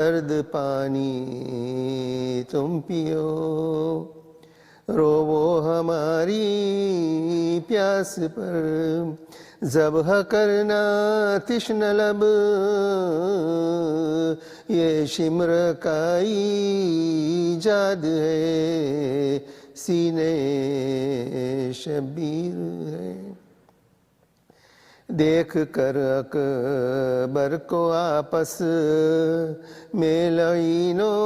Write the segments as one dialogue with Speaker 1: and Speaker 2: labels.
Speaker 1: درد پانی تم پیو روو ہماری پیاس پر ذبح کرنا تشن لب یہ شمر کا ایجاد ہے سینے شبیر ہے دیکھ کر اکبر کو آپس میں لعینوں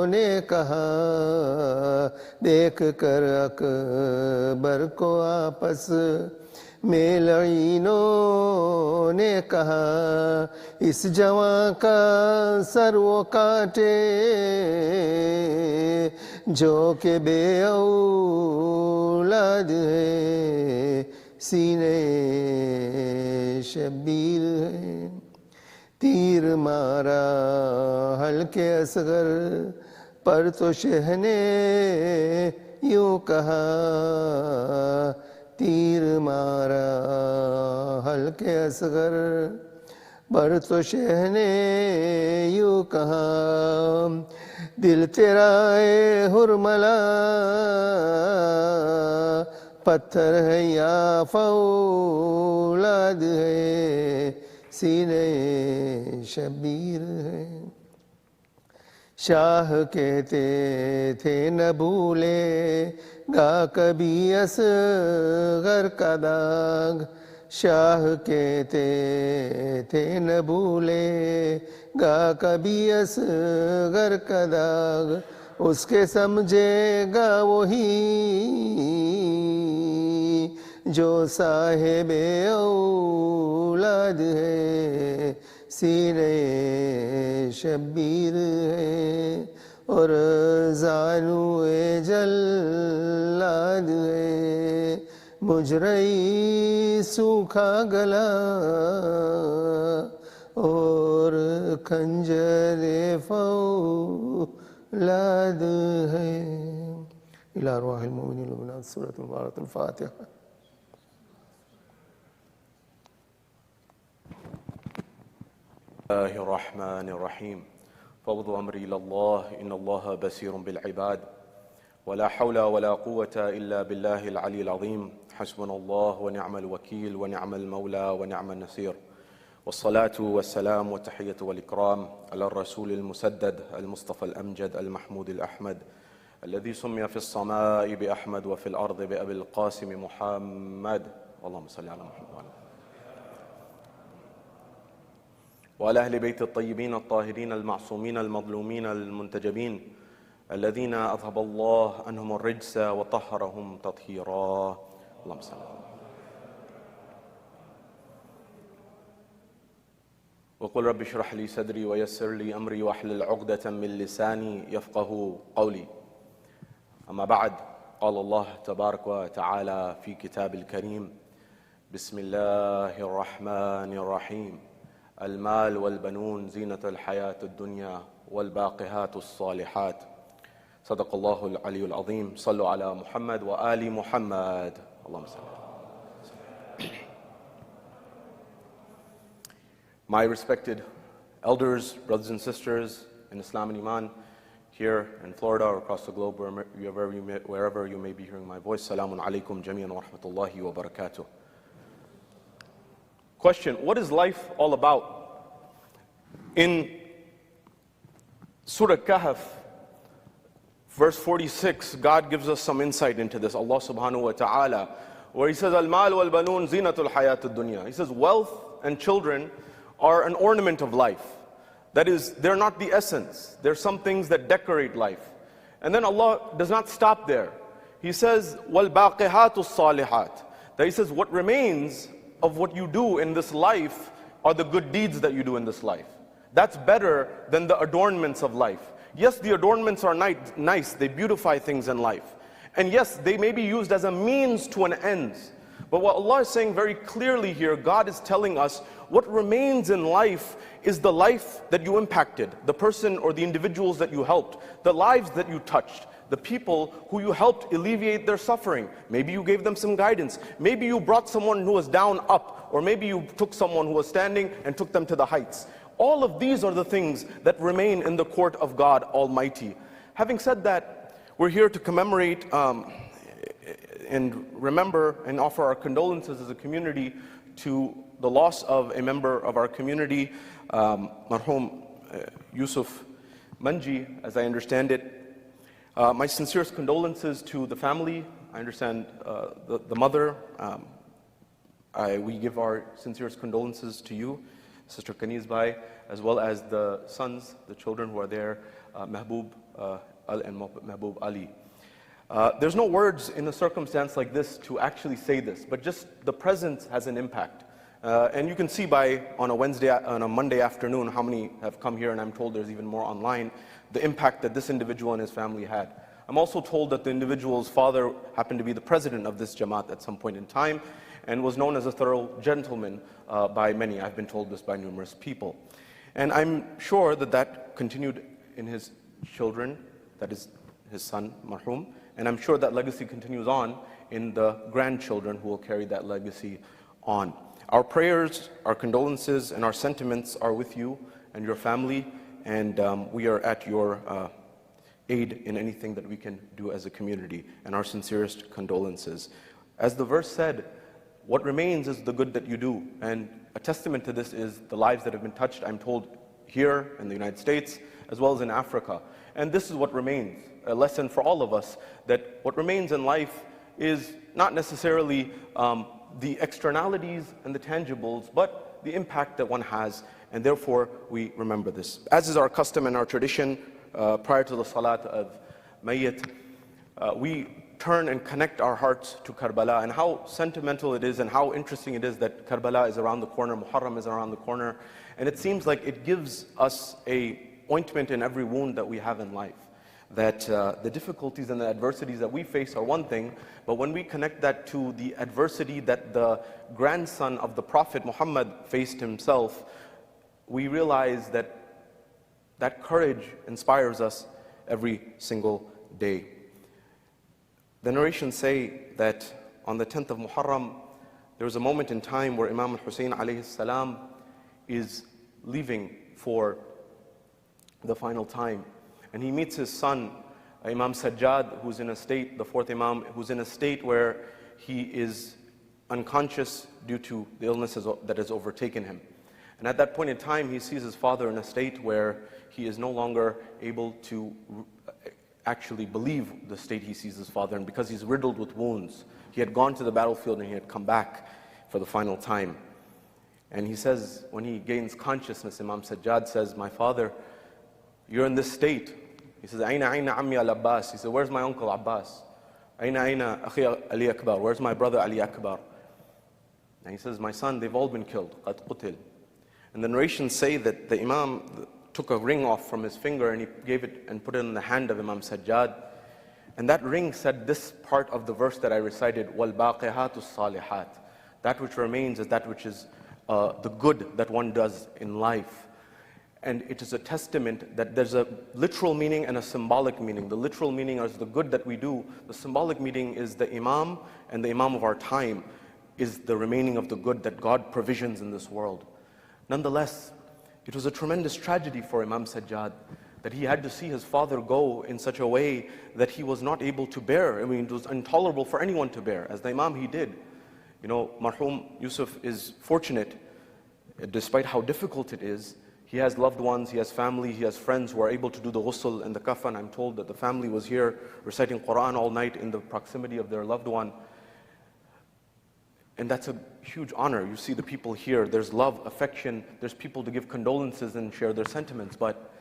Speaker 1: نے کہا دیکھ کر اکبر کو آپس میں لعینوں نے کہا اس جوان کا سر وہ کاٹے جو کہ بے اولاد ہے سینے شبیر ہے تیر مارا ہلکے اصغر پر تو شہ نے یوں کہا تیر مارا ہلکے اصغر پر تو شہ نے یوں کہا دل تیرا اے ہرملا پتھر ہے یا فولاد ہے سینے شبیر ہے شاہ کہتے تھے نہ بھولے گا کبھی اصغر کا داغ شاہ کہتے تھے نہ بھولے گا کبھی اصغر کا داغ اس کے سمجھے گا وہی جو صاحب اولاد ہے سینے شبیر ہے اور زانو جلاد ہے مجرئی سوکھا گلا اور خنجر فولاد ہے الى ارواح المؤمنین والمؤمنات سورۃ المبارکۃ الفاتحہ
Speaker 2: الله الرحمن الرحيم فوض أمري إلى الله إن الله بصير بالعباد ولا حول ولا قوة إلا بالله العلي العظيم حسبنا الله ونعم الوكيل ونعم المولى ونعم النصير والصلاة والسلام والتحية والإكرام على الرسول المسدد المصطفى الأمجد المحمود الأحمد الذي سمي في السماء بأحمد وفي الأرض بأبي القاسم محمد اللهم صل على محمد وعلى أهل بيت الطيبين الطاهرين المعصومين المظلومين المنتجبين الذين أذهب الله عنهم الرجس وطهرهم تطهيرا اللهم صل وقل رب اشرح لي صدري ويسر لي أمري واحلل عقدة من لساني يفقه قولي أما بعد قال الله تبارك وتعالى في كتاب الكريم بسم الله الرحمن الرحيم المال والبنون زينة الحياة الدنيا والباقيات الصالحات صدق الله العلي العظيم صلوا على محمد وآل محمد اللهم صل. My respected elders, brothers and sisters in Islam and Iman here in Florida or across the globe, wherever you may be hearing my voice, Salamun alaikum jami'an wa rahmatullahi wa barakatuh. Question, what is life all about? In Surah Kahf, verse 46, God gives us some insight into this, Allah subhanahu wa ta'ala, where He says, Al-mal wal-banun zinatul hayatud dunya. He says, wealth and children are an ornament of life. That is, they're not the essence. They're some things that decorate life. And then Allah does not stop there. He says, wal-baqihatus salihat. That He says, what remains of what you do in this life are the good deeds that you do in this life. That's better than the adornments of life. Yes, the adornments are nice, they beautify things in life. And yes, they may be used as a means to an end. But what Allah is saying very clearly here, God is telling us what remains in life is the life that you impacted, the person or the individuals that you helped, the lives that you touched, the people who you helped alleviate their suffering. Maybe you gave them some guidance. Maybe you brought someone who was down up, or maybe you took someone who was standing and took them to the heights. All of these are the things that remain in the court of God Almighty. Having said that, we're here to commemorate and remember and offer our condolences as a community to the loss of a member of our community, Marhum Yusuf Manji, as I understand it. My sincerest condolences to the family. I understand the mother. We give our sincerest condolences to you, Sister Kaniz Bhai, as well as the sons, the children who are there, Mahbub and Mahbub Ali. There's no words in a circumstance like this to actually say this, but just the presence has an impact. And you can see on a Monday afternoon how many have come here, and I'm told there's even more online, the impact that this individual and his family had. I'm also told that the individual's father happened to be the president of this Jamaat at some point in time and was known as a thorough gentleman by many. I've been told this by numerous people. And I'm sure that that continued in his children, that is his son, Marhum, and I'm sure that legacy continues on in the grandchildren who will carry that legacy on. Our prayers, our condolences, and our sentiments are with you and your family, and we are at your aid in anything that we can do as a community, and our sincerest condolences. As the verse said, what remains is the good that you do, and a testament to this is the lives that have been touched, I'm told, here in the United States, as well as in Africa. And this is what remains, a lesson for all of us, that what remains in life is not necessarily the externalities and the tangibles, but the impact that one has, and therefore we remember this. As is our custom and our tradition, prior to the Salat of Mayyit, we turn and connect our hearts to Karbala, and how sentimental it is and how interesting it is that Karbala is around the corner, Muharram is around the corner, and it seems like it gives us an ointment in every wound that we have in life. That the difficulties and the adversities that we face are one thing, but when we connect that to the adversity that the grandson of the Prophet Muhammad faced himself, we realize that that courage inspires us every single day. The narrations say that on the 10th of Muharram, there was a moment in time where Imam Hussein alayhi salam is leaving for the final time. And he meets his son, Imam Sajjad, who's in a state, the fourth Imam, who's in a state where he is unconscious due to the illness that has overtaken him. And at that point in time, he sees his father in a state where he is no longer able to actually believe the state he sees his father in, because he's riddled with wounds. He had gone to the battlefield and he had come back for the final time. And he says, when he gains consciousness, Imam Sajjad says, "My father, you're in this state." He says, "Aina ammi al-Abbas." He said, "Where's my uncle Abbas? Aina akhi Ali Akbar? Where's my brother Ali Akbar?" And he says, "My son, they've all been killed. Qad qutil." And the narrations say that the Imam took a ring off from his finger and he gave it and put it in the hand of Imam Sajjad. And that ring said this part of the verse that I recited, "Wal baqihatu salihat." That which remains is that which is the good that one does in life. And it is a testament that there's a literal meaning and a symbolic meaning. The literal meaning is the good that we do. The symbolic meaning is the Imam and the Imam of our time is the remaining of the good that God provisions in this world. Nonetheless, it was a tremendous tragedy for Imam Sajjad that he had to see his father go in such a way that he was not able to bear. I mean, it was intolerable for anyone to bear. As the Imam, he did. You know, Marhum Yusuf is fortunate, despite how difficult it is. He has loved ones, he has family, he has friends who are able to do the ghusl and the kafan. I'm told that the family was here reciting Quran all night in the proximity of their loved one. And that's a huge honor. You see the people here, there's love, affection, there's people to give condolences and share their sentiments. But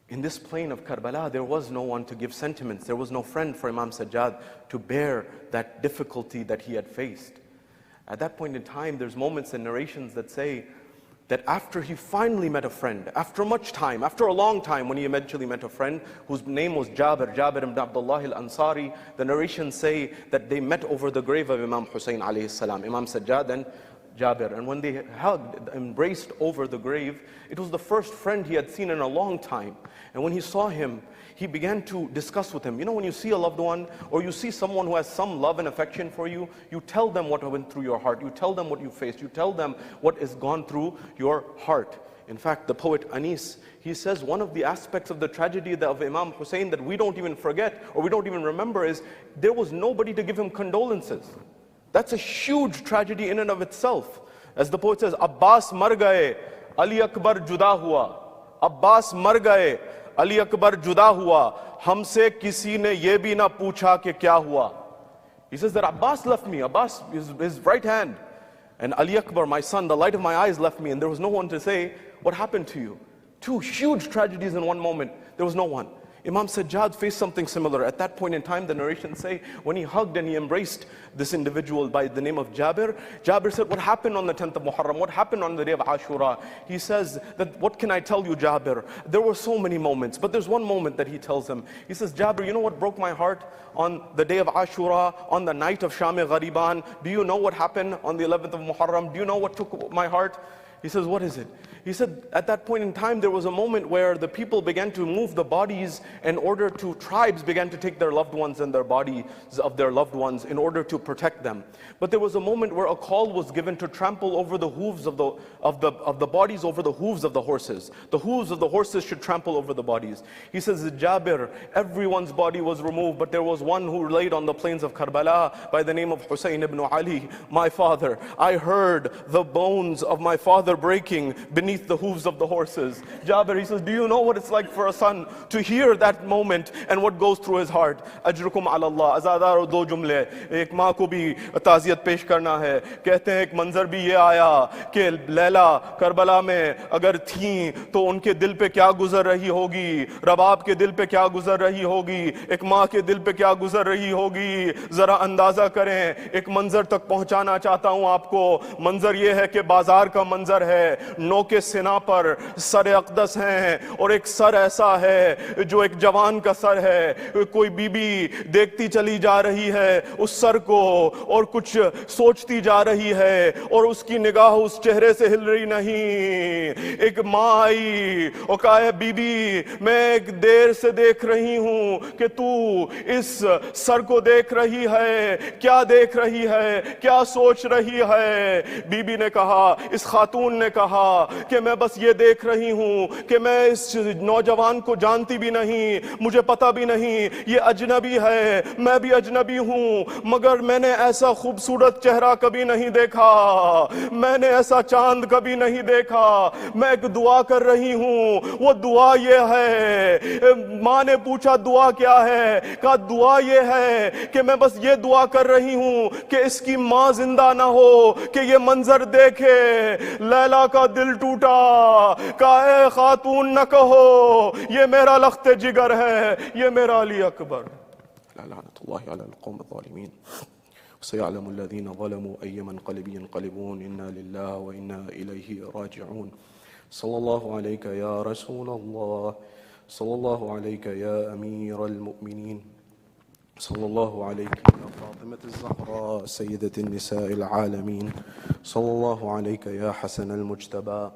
Speaker 2: in this plain of Karbala, there was no one to give sentiments. There was no friend for Imam Sajjad to bear that difficulty that he had faced. At that point in time, there's moments and narrations that say that after he finally met a friend, after much time, after a long time, when he eventually met a friend whose name was Jabir ibn Abdullah al-Ansari, the narrations say that they met over the grave of Imam Hussein alayhi salam, Imam Sajjad and Jabir. And when they hugged, embraced over the grave, it was the first friend he had seen in a long time. And when he saw him, he began to discuss with him. You know, when you see a loved one, or you see someone who has some love and affection for you, you tell them what went through your heart. You tell them what you faced. You tell them what has gone through your heart. In fact, the poet Anis, he says one of the aspects of the tragedy of Imam Hussein that we don't even forget or we don't even remember is there was nobody to give him condolences. That's a huge tragedy in and of itself. As the poet says, Abbas mar gaye, Ali Akbar juda hua. Abbas mar gaye, Ali Akbar juda hua. Humse kisi ne ye bhi na pucha ke kya hua. He says that Abbas left me. Abbas, his right hand. And Ali Akbar, my son, the light of my eyes, left me. And there was no one to say, what happened to you? Two huge tragedies in one moment. There was no one. Imam Sajjad faced something similar. At that point in time, the narrations say, when he hugged and he embraced this individual by the name of Jabir, Jabir said, what happened on the 10th of Muharram? What happened on the day of Ashura? He says that, what can I tell you, Jabir? There were so many moments, but there's one moment that he tells him. He says, Jabir, you know what broke my heart on the day of Ashura, on the night of Sham-e-Ghariban? Do you know what happened on the 11th of Muharram? Do you know what took my heart? He says, what is it? He said, at that point in time, there was a moment where the people began to move the bodies in order to, tribes began to take their loved ones and their bodies of their loved ones in order to protect them. But there was a moment where a call was given to trample over the hooves of the bodies over the hooves of the horses. The hooves of the horses should trample over the bodies. He says, Jabir, everyone's body was removed, but there was one who laid on the plains of Karbala by the name of Hussein ibn Ali, my father. I heard the bones of my father breaking beneath the hooves of the horses. Jabir, he says, do you know what it's like for a son to hear that moment and what goes through his heart? Ajrukum ala Allah. Azadaro do jumle. Ek maa ko bhi taaziyat pesh karna hai. Kehte hain ek manzar bhi ye aaya ke Laila Karbala mein agar thi to unke dil pe kya guzar rahi hogi. Rabab ke dil pe kya guzar rahi hogi. Ek maa ke dil pe kya guzar rahi hogi. Zara andaza karen. Ek manzar tak pahunchana chahta hu aapko. Manzar ye hai ke bazaar ka manzar hai. No ke सिना पर sir अक़दस हैं और एक sir ऐसा है जो एक जवान का सर है. कोई बीबी देखती चली जा रही है उस सर को और कुछ सोचती जा रही है और उसकी निगाह उस चेहरे से हिल रही नहीं. एक माँ आई और कहा है, बीबी मैं एक देर से देख रही हूँ कि तू इस सर को देख रही है. क्या देख रही है, क्या सोच रही है? बीबी ने कहा, इस खातून ने कहा कि मैं बस ये देख रही हूं कि मैं इस नौजवान को जानती भी नहीं, मुझे पता भी नहीं, ये अजनबी है, मैं भी अजनबी हूं, मगर मैंने ऐसा खूबसूरत चेहरा कभी नहीं देखा, मैंने ऐसा चांद कभी नहीं देखा. मैं एक दुआ कर रही हूं, वो दुआ ये है. मां ने पूछा दुआ क्या है? कहा दुआ ये है कि मैं बस ये दुआ कर रही हूं कि इसकी मां जिंदा ना हो कि ये मंजर देखे. लैला का दिल टूटा. कहा खातून न कहो ये मेरा लख्ते जिगर है, ये मेरा अली अकबर. लानतुल्लाहि अलल कौम ज़ालिमीन. سيعلم الذين ظلموا أي منقلب ينقلبون إنا لله وإنا إليه راجعون. صلى الله عليك يا رسول الله. صلى الله عليك يا أمير المؤمنين. صلى الله عليك يا فاطمة الزهراء سيدة النساء العالمين. صلى الله عليك يا حسن المجتبى.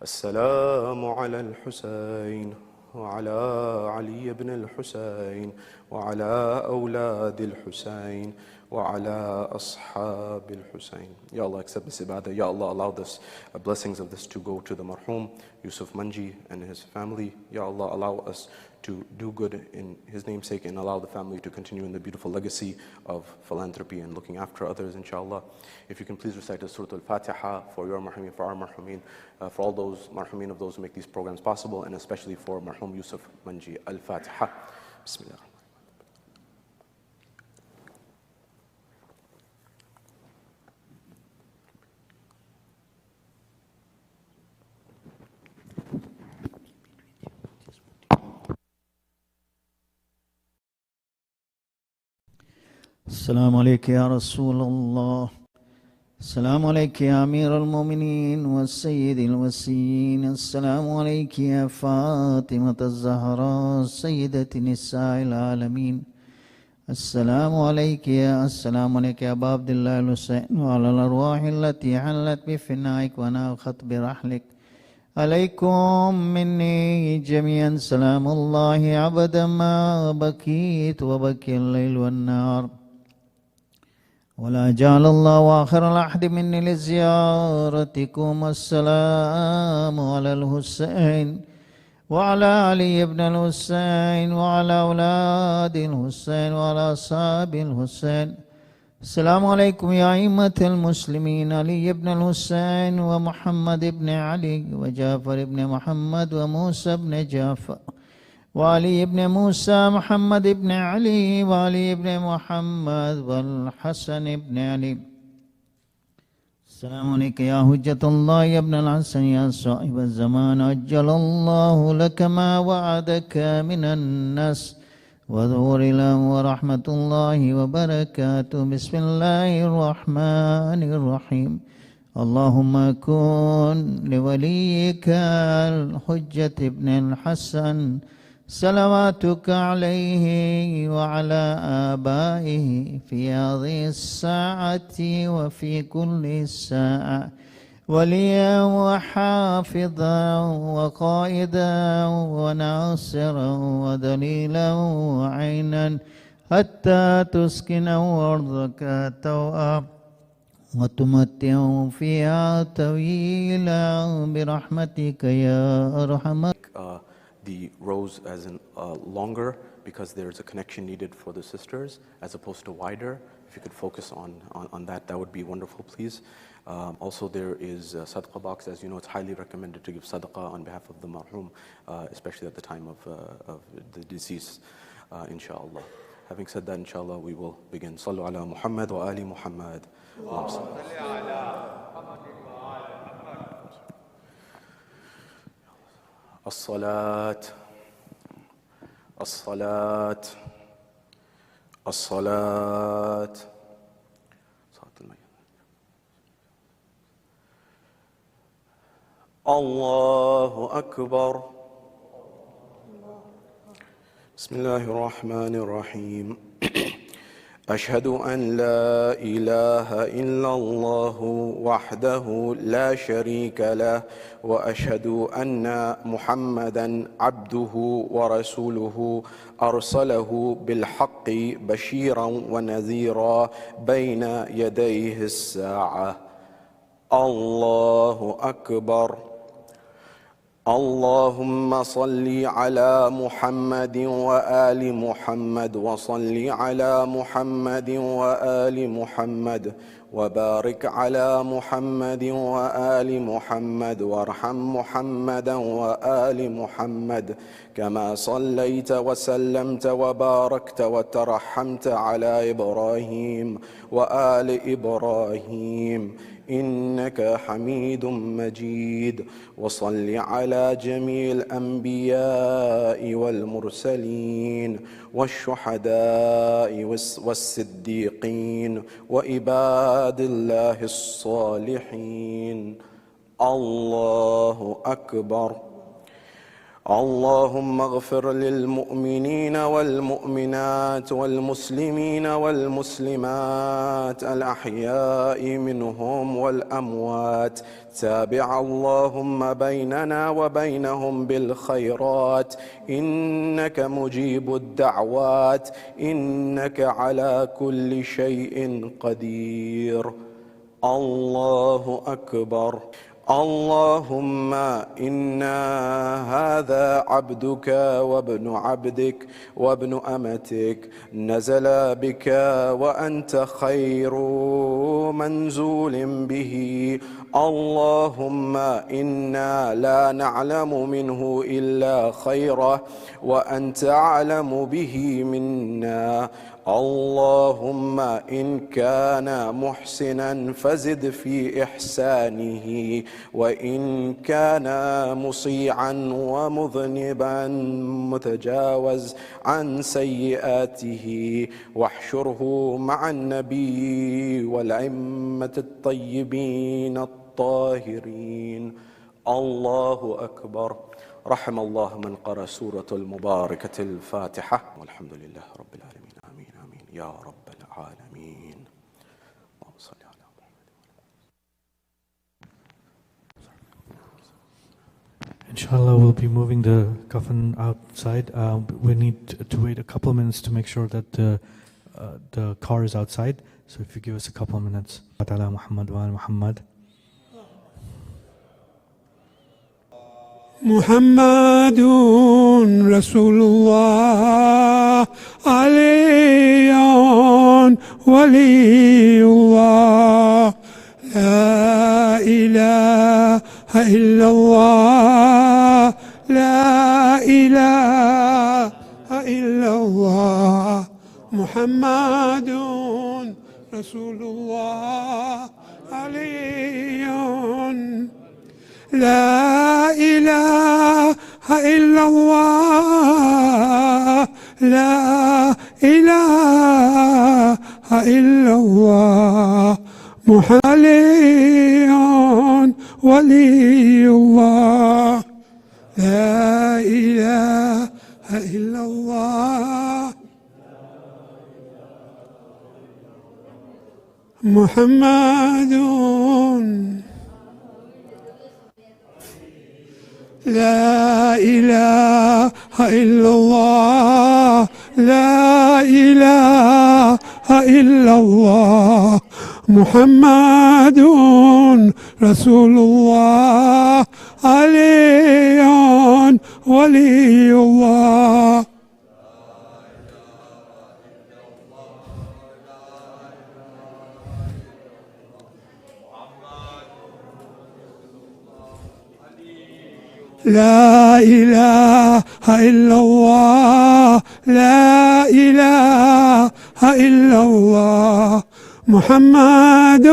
Speaker 2: السلام على الحسين وعلى علي بن الحسين وعلى أولاد الحسين وعلى أصحاب الحسين. Ya Allah, accept this ibadah. Ya Allah, allow this blessings of this to go to the marhum Yusuf Manji and his family. Ya Allah, allow us to do good in his namesake and allow the family to continue in the beautiful legacy of philanthropy and looking after others, inshallah. If you can please recite the Surah Al-Fatiha for your marhumin, for our marhumin, for all those marhumin of those who make these programs possible, and especially for marhum Yusuf Manji. Al-Fatiha. Bismillah.
Speaker 3: السلام عليك يا رسول الله. السلام عليك يا أمير المؤمنين والسيد الوسيين. السلام عليك يا فاطمة الزهراء سيدة نساء العالمين. السلام عليك يا أبا عبد الله الحسين وعلى الأرواح التي حلت بفنائك وناخت برحلك. عليكم مني جميعا سلام الله عبدا ما بكيت وبكي الليل والنهار ولا جعل الله آخر العهد مني لزيارتكم. السلام على الحسين وعلى علي بن الحسين وعلى أولاد الحسين وعلى أصحاب الحسين. السلام عليكم يا أئمة المسلمين، علي بن الحسين ومحمد بن علي وجعفر بن محمد وموسى بن جعفر وعلي بن موسى محمد بن علي وعلي بن محمد والحسن بن علي. السلام عليك يا حجة الله يا ابن الحسن يا صاحب الزمان، أجل الله لك ما وعدك من الناس وظهور له ورحمة الله وبركاته. بسم الله الرحمن الرحيم. اللهم كن لوليك الحجة ابن الحسن صلواتك عليه وعلى آبائه في هذه الساعة وفي كل ساعة، وليا وحافظا وقائدا وناصرا ودليلا وعينا حتى تسكن أرضك توأ وتمتع فيها طويلا برحمتك يا أرحم.
Speaker 2: The rows as in longer because there's a connection needed for the sisters as opposed to wider. If you could focus on that, that would be wonderful, please. Also, there is a sadaqah box. As you know, it's highly recommended to give sadaqah on behalf of the marhum, especially at the time of the deceased, inshallah. Having said that, inshallah, we will begin. Sallu ala Muhammad wa ali Muhammad. الصلاة الصلاة الصلاة. الله أكبر. بسم الله الرحمن الرحيم. أشهد أن لا إله إلا الله وحده لا شريك له، وأشهد أن محمدًا عبده ورسوله أرسله بالحق بشيرًا ونذيرًا بين يديه الساعة. الله أكبر. اللهم صل على محمد وآل محمد، وصل على محمد وآل محمد، وبارك على محمد وآل محمد، وارحم محمدا وآل محمد كما صليت وسلمت وباركت وترحمت على إبراهيم وآل إبراهيم إنك حميد مجيد. وصل على جميع الأنبياء والمرسلين والشهداء والصديقين وعباد الله الصالحين. الله أكبر. اللهم اغفر للمؤمنين والمؤمنات والمسلمين والمسلمات الأحياء منهم والأموات. تابع اللهم بيننا وبينهم بالخيرات، إنك مجيب الدعوات، إنك على كل شيء قدير. الله أكبر. اللهم إنا هذا عبدك وابن عبدك وابن أمتك، نزل بك وأنت خير منزول به. اللهم إنا لا نعلم منه إلا خيره، وأنت أعلم به منا. اللهم إن كان محسنا فزد في إحسانه، وإن كان مصيعا ومذنبا متجاوز عن سيئاته، واحشره مع النبي والأئمة الطيبين الطاهرين. الله أكبر. رحم الله من قرأ سورة المباركة الفاتحة، والحمد لله رب العالمين. آمين آمين يا رب العالمين. اللهم صل على محمد.
Speaker 4: Inshallah, we'll be moving the coffin outside. We need to wait a couple of minutes to make sure that the car is outside. So if you give us a couple of minutes. Ala Muhammad wa ala Muhammad.
Speaker 5: محمد رسول الله علي ولي الله لا إله إلا الله لا إله إلا الله محمد رسول الله علي لا إله إلا الله لا إله إلا الله محمد ولي الله لا إله إلا الله محمد لا إله إلا الله لا إله إلا الله محمد رسول الله علي ولي الله لا إله إلا الله لا إله إلا الله محمد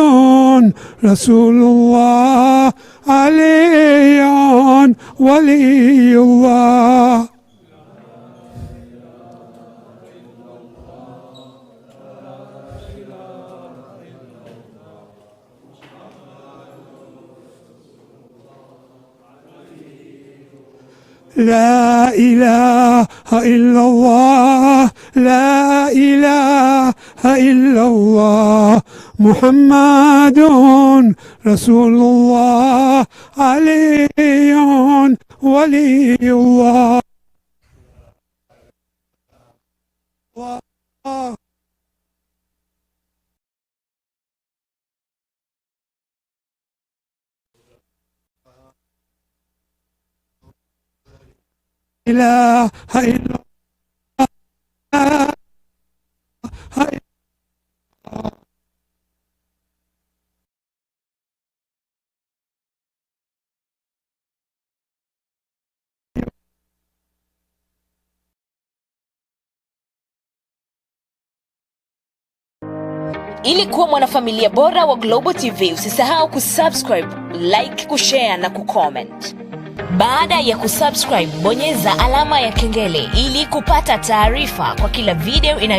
Speaker 5: رسول الله علي ولي الله لا إله إلا الله لا إله إلا الله محمد رسول الله علي ولي الله لا إله إلا الله
Speaker 6: Ili kuwa mwanafamilia bora wa Global TV, usisahau kusubscribe, like, kushare na kucomment. Baada ya kusubscribe, bonyeza alama ya kengele ili kupata taarifa kwa kila video